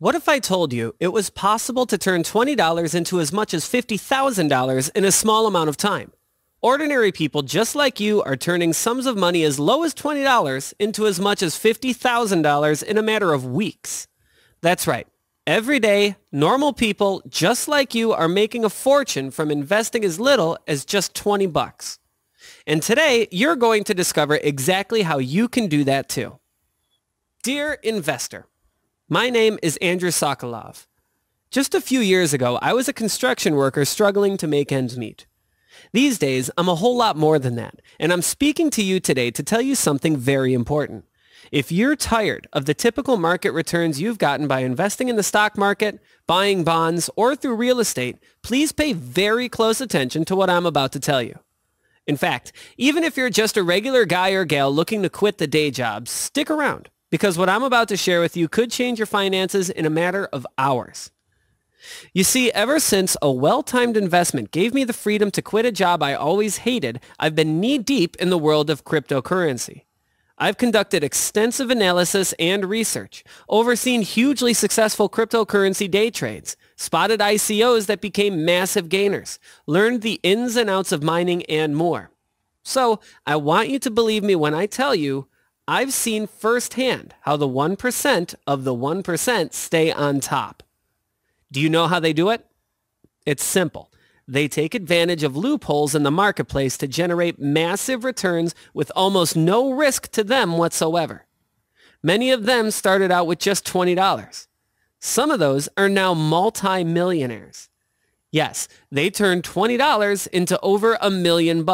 What if I told you it was possible to turn $20 into as much as $50,000 in a small amount of time? Ordinary people just like you are turning sums of money as low as $20 into as much as $50,000 in a matter of weeks. That's right. Every day, normal people just like you are making a fortune from investing as little as just 20 bucks. And today, you're going to discover exactly how you can do that too. Dear investor, my name is Andrew Sokolov. Just a few years ago, I was a construction worker struggling to make ends meet. These days, I'm a whole lot more than that, and I'm speaking to you today to tell you something very important. If you're tired of the typical market returns you've gotten by investing in the stock market, buying bonds, or through real estate, please pay very close attention to what I'm about to tell you. In fact, even if you're just a regular guy or gal looking to quit the day job, stick around, because what I'm about to share with you could change your finances in a matter of hours. You see, ever since a well-timed investment gave me the freedom to quit a job I always hated, I've been knee-deep in the world of cryptocurrency. I've conducted extensive analysis and research, overseen hugely successful cryptocurrency day trades, spotted ICOs that became massive gainers, learned the ins and outs of mining, and more. So, I want you to believe me when I tell you, I've seen firsthand how the 1% of the 1% stay on top. Do you know how they do it? It's simple. They take advantage of loopholes in the marketplace to generate massive returns with almost no risk to them whatsoever. Many of them started out with just $20. Some of those are now multi-millionaires. Yes, they turned $20 into over $1 million.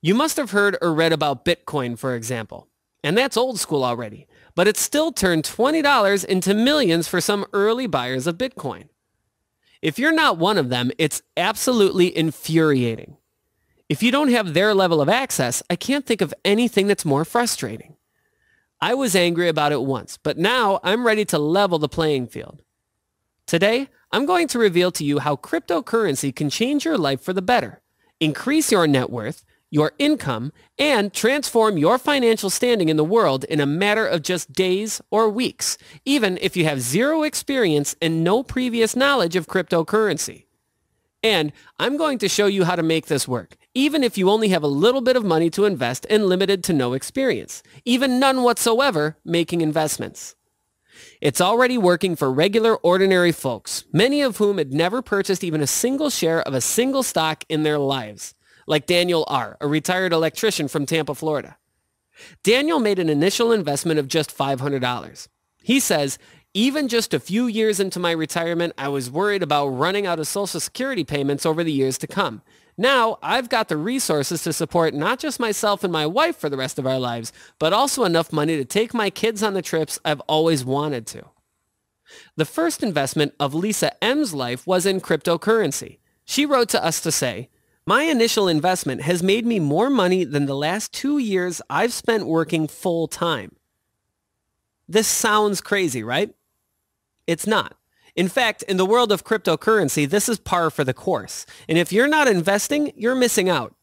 You must have heard or read about Bitcoin, for example. And that's old school already. But it still turned $20 into millions for some early buyers of Bitcoin. If you're not one of them, it's absolutely infuriating. If you don't have their level of access, I can't think of anything that's more frustrating. I was angry about it once, but now I'm ready to level the playing field. Today, I'm going to reveal to you how cryptocurrency can change your life for the better, increase your net worth, your income, and transform your financial standing in the world in a matter of just days or weeks, even if you have zero experience and no previous knowledge of cryptocurrency. And I'm going to show you how to make this work, even if you only have a little bit of money to invest and limited to no experience, even none whatsoever making investments. It's already working for regular, ordinary folks, many of whom had never purchased even a single share of a single stock in their lives. Like Daniel R., a retired electrician from Tampa, Florida. Daniel made an initial investment of just $500. He says, even just a few years into my retirement, I was worried about running out of Social Security payments over the years to come. Now, I've got the resources to support not just myself and my wife for the rest of our lives, but also enough money to take my kids on the trips I've always wanted to. The first investment of Lisa M's life was in cryptocurrency. She wrote to us to say, my initial investment has made me more money than the last 2 years I've spent working full time. This sounds crazy, right? It's not. In fact, in the world of cryptocurrency, this is par for the course. And if you're not investing, you're missing out.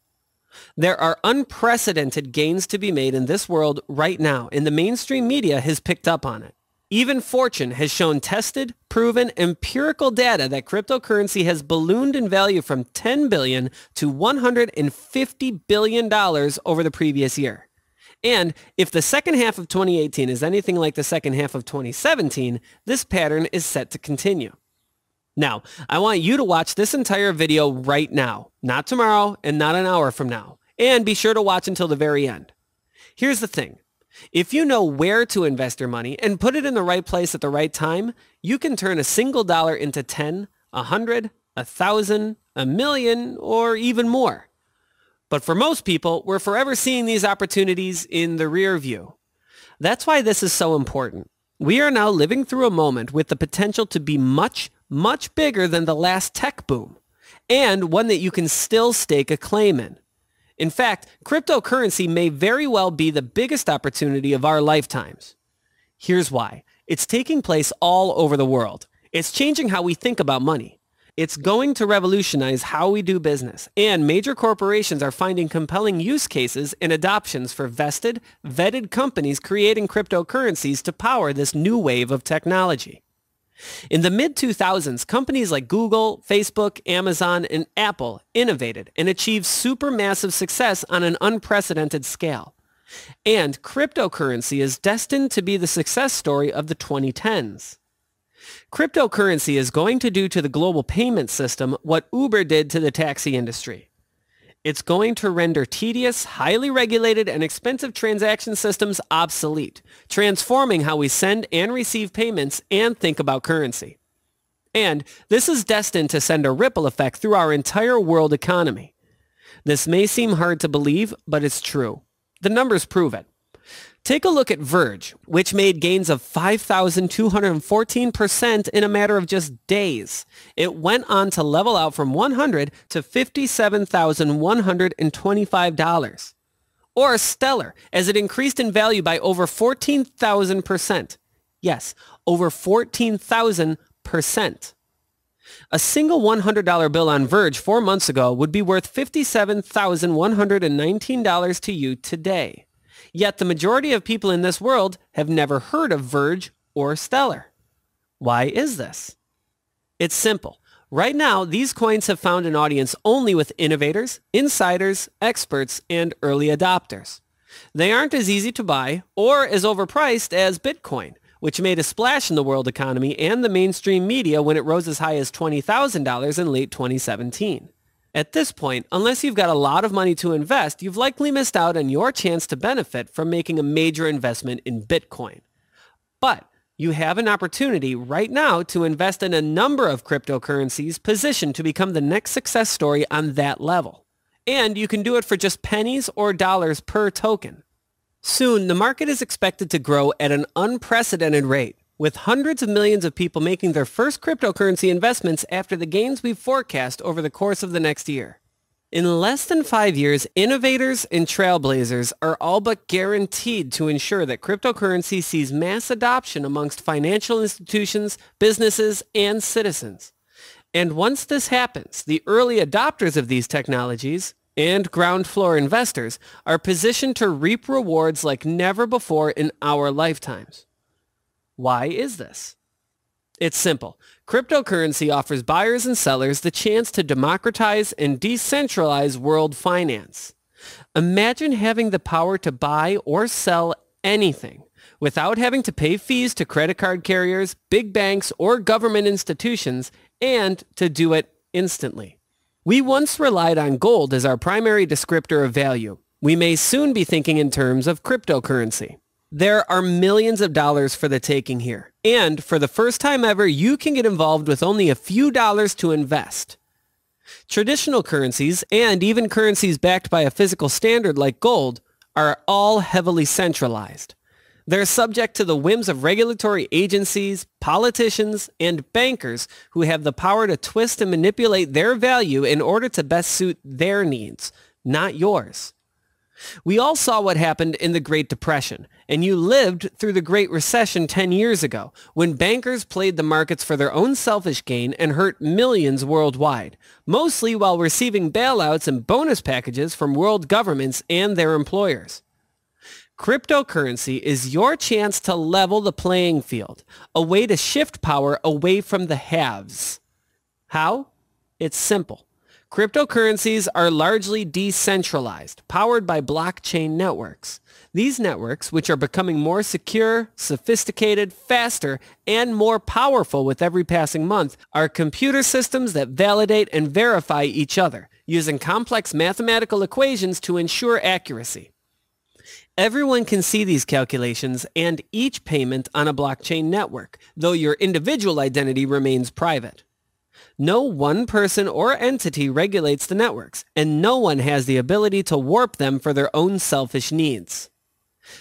There are unprecedented gains to be made in this world right now, and the mainstream media has picked up on it. Even Fortune has shown tested, proven, empirical data that cryptocurrency has ballooned in value from $10 billion to $150 billion over the previous year. And if the second half of 2018 is anything like the second half of 2017, this pattern is set to continue. Now, I want you to watch this entire video right now, not tomorrow and not an hour from now, and be sure to watch until the very end. Here's the thing. If you know where to invest your money and put it in the right place at the right time, you can turn a single dollar into 10, 100, 1,000, a million, or even more. But for most people, we're forever seeing these opportunities in the rear view. That's why this is so important. We are now living through a moment with the potential to be much, much bigger than the last tech boom, and one that you can still stake a claim in. In fact, cryptocurrency may very well be the biggest opportunity of our lifetimes. Here's why. It's taking place all over the world. It's changing how we think about money. It's going to revolutionize how we do business, and major corporations are finding compelling use cases and adoptions for vested, vetted companies creating cryptocurrencies to power this new wave of technology. In the mid-2000s, companies like Google, Facebook, Amazon, and Apple innovated and achieved supermassive success on an unprecedented scale. And cryptocurrency is destined to be the success story of the 2010s. Cryptocurrency is going to do to the global payment system what Uber did to the taxi industry. It's going to render tedious, highly regulated, and expensive transaction systems obsolete, transforming how we send and receive payments and think about currency. And this is destined to send a ripple effect through our entire world economy. This may seem hard to believe, but it's true. The numbers prove it. Take a look at Verge, which made gains of 5,214% in a matter of just days. It went on to level out from $100 to $57,125. Or Stellar, as it increased in value by over 14,000%. Yes, over 14,000%. A single $100 bill on Verge 4 months ago would be worth $57,119 to you today. Yet the majority of people in this world have never heard of Verge or Stellar. Why is this? It's simple. Right now, these coins have found an audience only with innovators, insiders, experts, and early adopters. They aren't as easy to buy or as overpriced as Bitcoin, which made a splash in the world economy and the mainstream media when it rose as high as $20,000 in late 2017. At this point, unless you've got a lot of money to invest, you've likely missed out on your chance to benefit from making a major investment in Bitcoin. But you have an opportunity right now to invest in a number of cryptocurrencies positioned to become the next success story on that level. And you can do it for just pennies or dollars per token. Soon, the market is expected to grow at an unprecedented rate, with hundreds of millions of people making their first cryptocurrency investments after the gains we've forecast over the course of the next year. In less than 5 years, innovators and trailblazers are all but guaranteed to ensure that cryptocurrency sees mass adoption amongst financial institutions, businesses, and citizens. And once this happens, the early adopters of these technologies and ground floor investors are positioned to reap rewards like never before in our lifetimes. Why is this? It's simple. Cryptocurrency offers buyers and sellers the chance to democratize and decentralize world finance. Imagine having the power to buy or sell anything without having to pay fees to credit card carriers, big banks, or government institutions, and to do it instantly. We once relied on gold as our primary descriptor of value. We may soon be thinking in terms of cryptocurrency. There are millions of dollars for the taking here. And for the first time ever, you can get involved with only a few dollars to invest. Traditional currencies, and even currencies backed by a physical standard like gold, are all heavily centralized. They're subject to the whims of regulatory agencies, politicians, and bankers who have the power to twist and manipulate their value in order to best suit their needs, not yours. We all saw what happened in the Great Depression, and you lived through the Great Recession 10 years ago, when bankers played the markets for their own selfish gain and hurt millions worldwide, mostly while receiving bailouts and bonus packages from world governments and their employers. Cryptocurrency is your chance to level the playing field, a way to shift power away from the haves. How? It's simple. Cryptocurrencies are largely decentralized, powered by blockchain networks. These networks, which are becoming more secure, sophisticated, faster, and more powerful with every passing month, are computer systems that validate and verify each other, using complex mathematical equations to ensure accuracy. Everyone can see these calculations and each payment on a blockchain network, though your individual identity remains private. No one person or entity regulates the networks, and no one has the ability to warp them for their own selfish needs.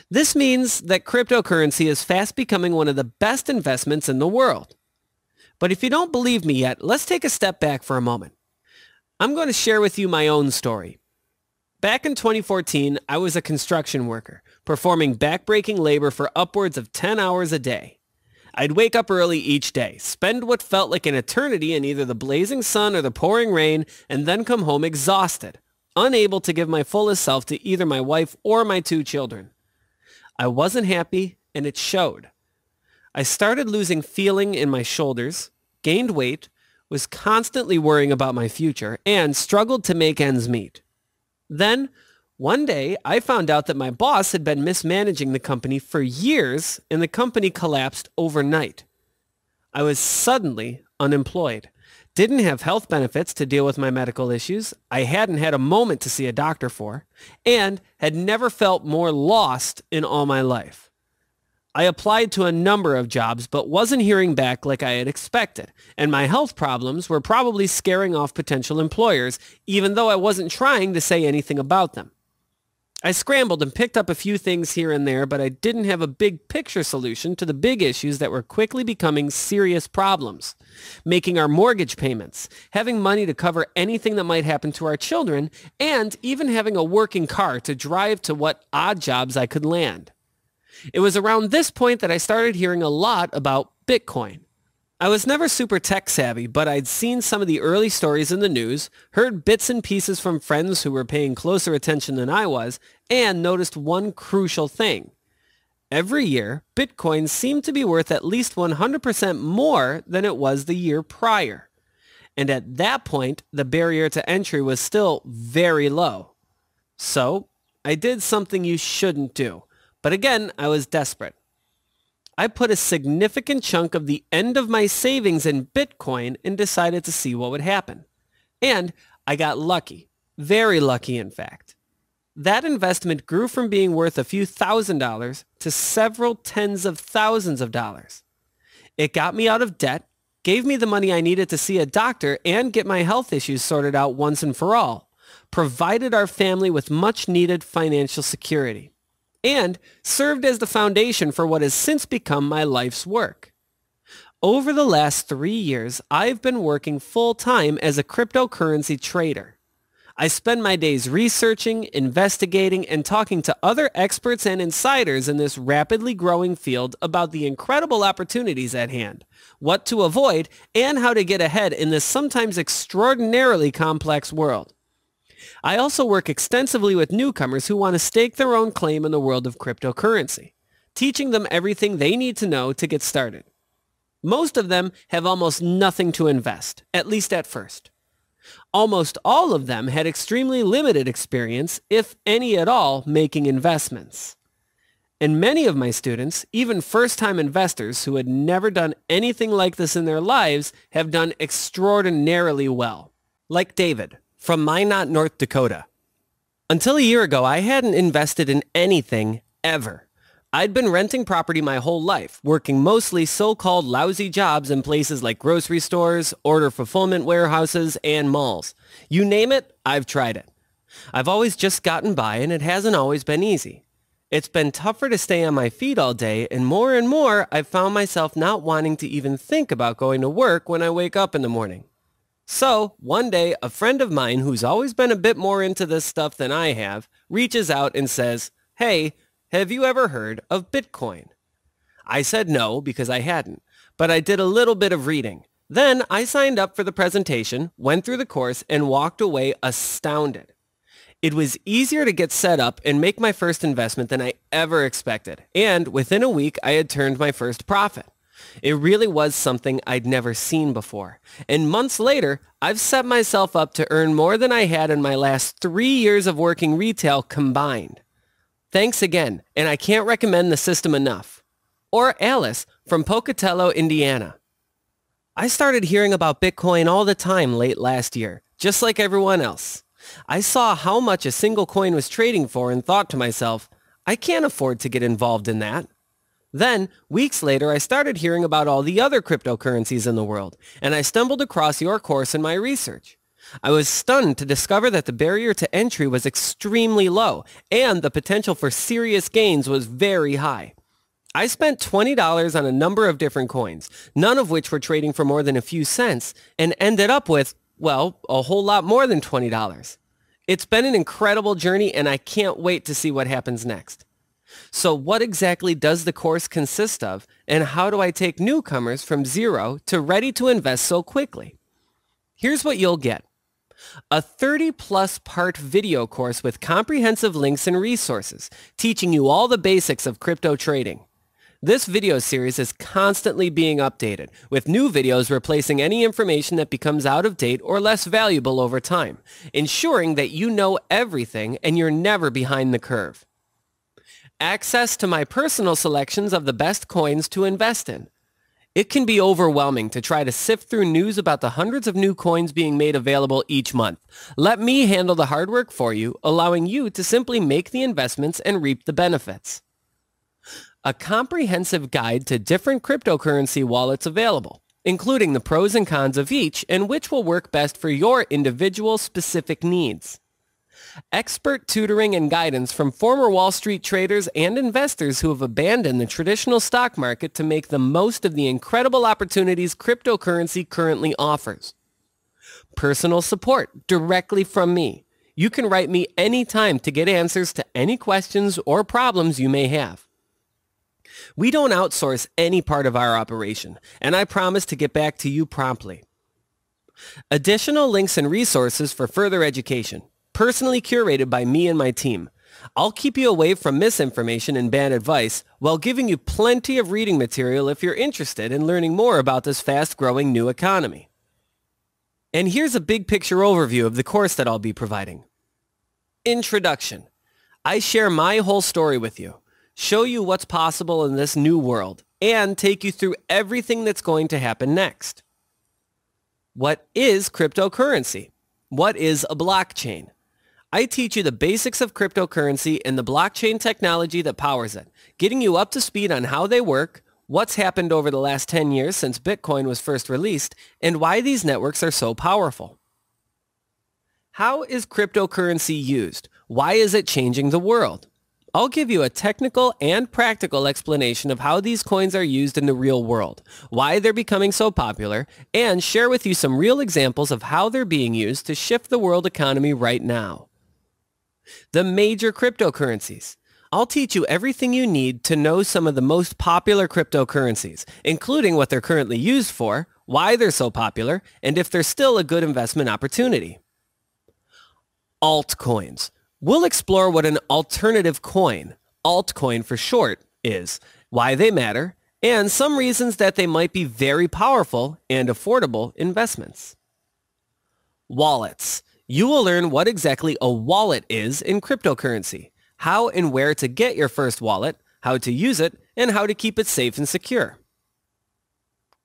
This means that cryptocurrency is fast becoming one of the best investments in the world. But if you don't believe me yet, let's take a step back for a moment. I'm going to share with you my own story. Back in 2014, I was a construction worker, performing backbreaking labor for upwards of 10 hours a day. I'd wake up early each day, spend what felt like an eternity in either the blazing sun or the pouring rain, and then come home exhausted, unable to give my fullest self to either my wife or my 2 children. I wasn't happy, and it showed. I started losing feeling in my shoulders, gained weight, was constantly worrying about my future, and struggled to make ends meet. Then, one day, I found out that my boss had been mismanaging the company for years, and the company collapsed overnight. I was suddenly unemployed, didn't have health benefits to deal with my medical issues, I hadn't had a moment to see a doctor for, and had never felt more lost in all my life. I applied to a number of jobs, but wasn't hearing back like I had expected, and my health problems were probably scaring off potential employers, even though I wasn't trying to say anything about them. I scrambled and picked up a few things here and there, but I didn't have a big picture solution to the big issues that were quickly becoming serious problems. Making our mortgage payments, having money to cover anything that might happen to our children, and even having a working car to drive to what odd jobs I could land. It was around this point that I started hearing a lot about Bitcoin. I was never super tech savvy, but I'd seen some of the early stories in the news, heard bits and pieces from friends who were paying closer attention than I was, and noticed one crucial thing. Every year, Bitcoin seemed to be worth at least 100% more than it was the year prior. And at that point, the barrier to entry was still very low. So, I did something you shouldn't do. But again, I was desperate. I put a significant chunk of the end of my savings in Bitcoin and decided to see what would happen. And I got lucky. Very lucky, in fact. That investment grew from being worth a few $1,000s to several tens of thousands of dollars. It got me out of debt, gave me the money I needed to see a doctor and get my health issues sorted out once and for all, provided our family with much needed financial security, and served as the foundation for what has since become my life's work. Over the last 3 years, I've been working full-time as a cryptocurrency trader. I spend my days researching, investigating, and talking to other experts and insiders in this rapidly growing field about the incredible opportunities at hand, what to avoid, and how to get ahead in this sometimes extraordinarily complex world. I also work extensively with newcomers who want to stake their own claim in the world of cryptocurrency, teaching them everything they need to know to get started. Most of them have almost nothing to invest, at least at first. Almost all of them had extremely limited experience, if any at all, making investments. And many of my students, even first-time investors who had never done anything like this in their lives, have done extraordinarily well. Like David, from Minot, North Dakota. Until a year ago, I hadn't invested in anything ever. I'd been renting property my whole life, working mostly so-called lousy jobs in places like grocery stores, order fulfillment warehouses, and malls. You name it, I've tried it. I've always just gotten by, and it hasn't always been easy. It's been tougher to stay on my feet all day, and more, I've found myself not wanting to even think about going to work when I wake up in the morning. So, one day, a friend of mine who's always been a bit more into this stuff than I have, reaches out and says, "Hey, have you ever heard of Bitcoin?" I said no because I hadn't, but I did a little bit of reading. Then I signed up for the presentation, went through the course, and walked away astounded. It was easier to get set up and make my first investment than I ever expected, and within a week I had turned my first profit. It really was something I'd never seen before, and months later, I've set myself up to earn more than I had in my last 3 years of working retail combined. Thanks again, and I can't recommend the system enough. Or Alice from Pocatello, Indiana. I started hearing about Bitcoin all the time late last year, just like everyone else. I saw how much a single coin was trading for and thought to myself, I can't afford to get involved in that. Then, weeks later, I started hearing about all the other cryptocurrencies in the world, and I stumbled across your course in my research. I was stunned to discover that the barrier to entry was extremely low, and the potential for serious gains was very high. I spent $20 on a number of different coins, none of which were trading for more than a few cents, and ended up with, well, a whole lot more than $20. It's been an incredible journey, and I can't wait to see what happens next. So what exactly does the course consist of, and how do I take newcomers from zero to ready to invest so quickly? Here's what you'll get. A 30-plus part video course with comprehensive links and resources, teaching you all the basics of crypto trading. This video series is constantly being updated, with new videos replacing any information that becomes out of date or less valuable over time, ensuring that you know everything and you're never behind the curve. Access to my personal selections of the best coins to invest in. It can be overwhelming to try to sift through news about the hundreds of new coins being made available each month. Let me handle the hard work for you, allowing you to simply make the investments and reap the benefits. A comprehensive guide to different cryptocurrency wallets available, including the pros and cons of each and which will work best for your individual specific needs. Expert tutoring and guidance from former Wall Street traders and investors who have abandoned the traditional stock market to make the most of the incredible opportunities cryptocurrency currently offers. Personal support directly from me. You can write me anytime to get answers to any questions or problems you may have. We don't outsource any part of our operation, and I promise to get back to you promptly. Additional links and resources for further education, personally curated by me and my team. I'll keep you away from misinformation and bad advice while giving you plenty of reading material if you're interested in learning more about this fast-growing new economy. And here's a big picture overview of the course that I'll be providing. Introduction. I share my whole story with you, show you what's possible in this new world, and take you through everything that's going to happen next. What is cryptocurrency? What is a blockchain? I teach you the basics of cryptocurrency and the blockchain technology that powers it, getting you up to speed on how they work, what's happened over the last 10 years since Bitcoin was first released, and why these networks are so powerful. How is cryptocurrency used? Why is it changing the world? I'll give you a technical and practical explanation of how these coins are used in the real world, why they're becoming so popular, and share with you some real examples of how they're being used to shift the world economy right now. The major cryptocurrencies. I'll teach you everything you need to know some of the most popular cryptocurrencies, including what they're currently used for, why they're so popular, and if they're still a good investment opportunity. Altcoins. We'll explore what an alternative coin, altcoin for short, is, why they matter, and some reasons that they might be very powerful and affordable investments. Wallets. You will learn what exactly a wallet is in cryptocurrency, how and where to get your first wallet, how to use it, and how to keep it safe and secure.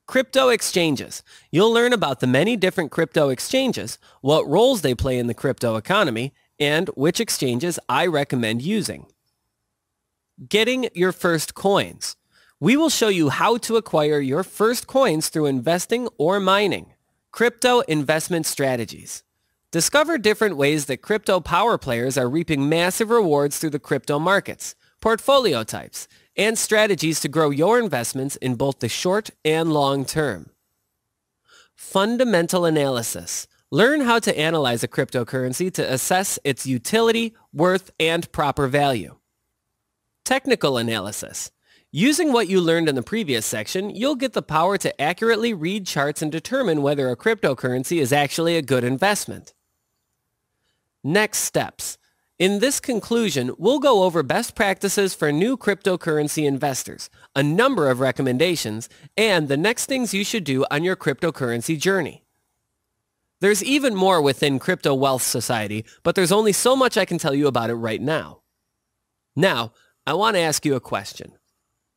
Crypto exchanges. You'll learn about the many different crypto exchanges, what roles they play in the crypto economy, and which exchanges I recommend using. Getting your first coins. We will show you how to acquire your first coins through investing or mining. Crypto investment strategies. Discover different ways that crypto power players are reaping massive rewards through the crypto markets, portfolio types, and strategies to grow your investments in both the short and long term. Fundamental analysis. Learn how to analyze a cryptocurrency to assess its utility, worth, and proper value. Technical analysis. Using what you learned in the previous section, you'll get the power to accurately read charts and determine whether a cryptocurrency is actually a good investment. Next steps. In this conclusion, we'll go over best practices for new cryptocurrency investors, a number of recommendations, and the next things you should do on your cryptocurrency journey. There's even more within Crypto Wealth Society, but there's only so much I can tell you about it right now. Now, I want to ask you a question,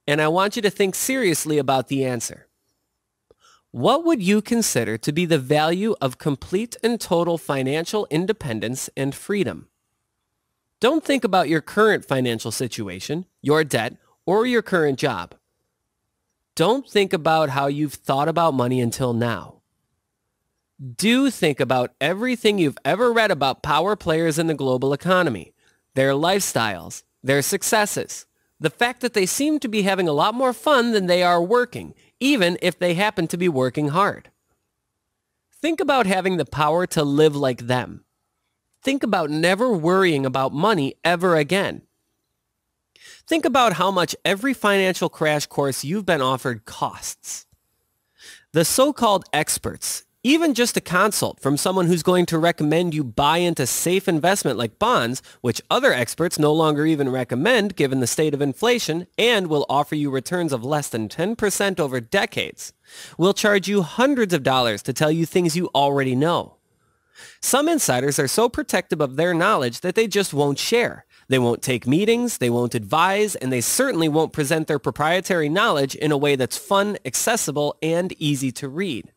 and I want you to think seriously about the answer. What would you consider to be the value of complete and total financial independence and freedom? Don't think about your current financial situation, your debt, or your current job. Don't think about how you've thought about money until now. Do think about everything you've ever read about power players in the global economy, their lifestyles, their successes, the fact that they seem to be having a lot more fun than they are working, even if they happen to be working hard. Think about having the power to live like them. Think about never worrying about money ever again. Think about how much every financial crash course you've been offered costs. The so-called experts, even just a consult from someone who's going to recommend you buy into safe investment like bonds, which other experts no longer even recommend given the state of inflation and will offer you returns of less than 10% over decades, will charge you hundreds of dollars to tell you things you already know. Some insiders are so protective of their knowledge that they just won't share. They won't take meetings, they won't advise, and they certainly won't present their proprietary knowledge in a way that's fun, accessible, and easy to read.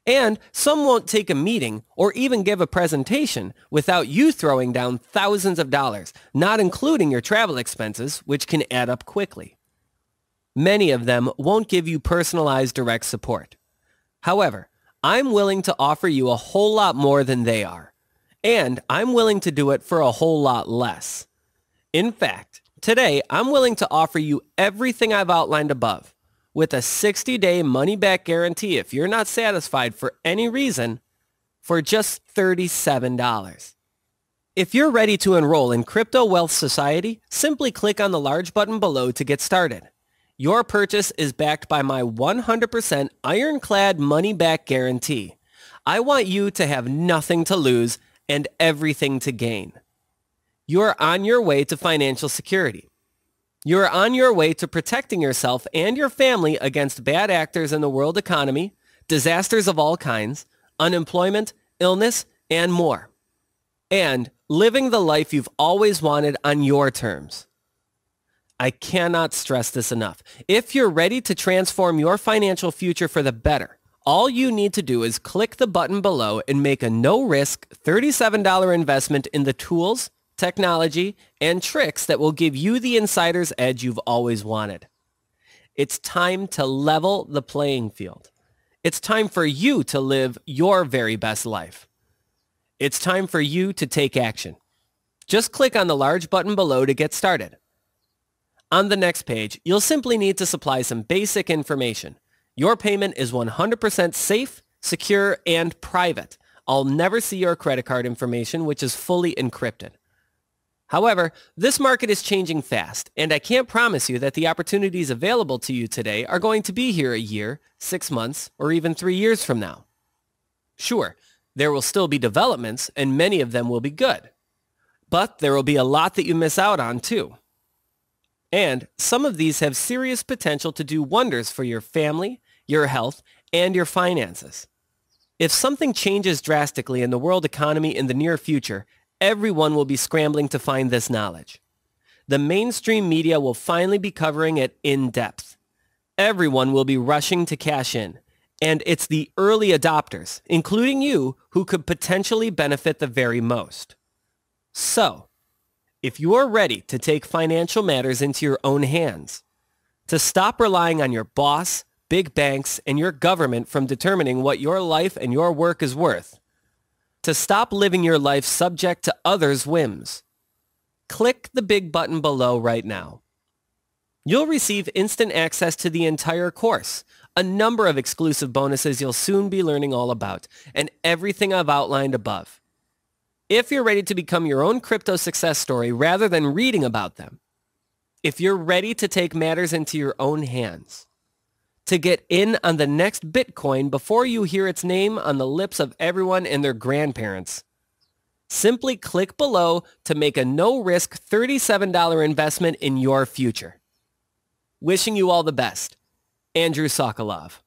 And some won't take a meeting or even give a presentation without you throwing down thousands of dollars, not including your travel expenses, which can add up quickly. Many of them won't give you personalized direct support. However, I'm willing to offer you a whole lot more than they are. And I'm willing to do it for a whole lot less. In fact, today I'm willing to offer you everything I've outlined above, with a 60-day money-back guarantee if you're not satisfied for any reason, for just $37. If you're ready to enroll in Crypto Wealth Society, simply click on the large button below to get started. Your purchase is backed by my 100% ironclad money-back guarantee. I want you to have nothing to lose and everything to gain. You're on your way to financial security. You're on your way to protecting yourself and your family against bad actors in the world economy, disasters of all kinds, unemployment, illness, and more. And living the life you've always wanted on your terms. I cannot stress this enough. If you're ready to transform your financial future for the better, all you need to do is click the button below and make a no-risk $37 investment in the tools, technology, and tricks that will give you the insider's edge you've always wanted. It's time to level the playing field. It's time for you to live your very best life. It's time for you to take action. Just click on the large button below to get started. On the next page, you'll simply need to supply some basic information. Your payment is 100% safe, secure, and private. I'll never see your credit card information, which is fully encrypted. However, this market is changing fast, and I can't promise you that the opportunities available to you today are going to be here a year, 6 months, or even 3 years from now. Sure, there will still be developments, and many of them will be good. But there will be a lot that you miss out on, too. And some of these have serious potential to do wonders for your family, your health, and your finances. If something changes drastically in the world economy in the near future, everyone will be scrambling to find this knowledge. The mainstream media will finally be covering it in depth. Everyone will be rushing to cash in, and it's the early adopters, including you, who could potentially benefit the very most. So, if you are ready to take financial matters into your own hands, to stop relying on your boss, big banks, and your government from determining what your life and your work is worth, to stop living your life subject to others' whims, click the big button below right now. You'll receive instant access to the entire course, a number of exclusive bonuses you'll soon be learning all about, and everything I've outlined above. If you're ready to become your own crypto success story rather than reading about them, if you're ready to take matters into your own hands, to get in on the next Bitcoin before you hear its name on the lips of everyone and their grandparents, simply click below to make a no-risk $37 investment in your future. Wishing you all the best. Andrew Sokolov.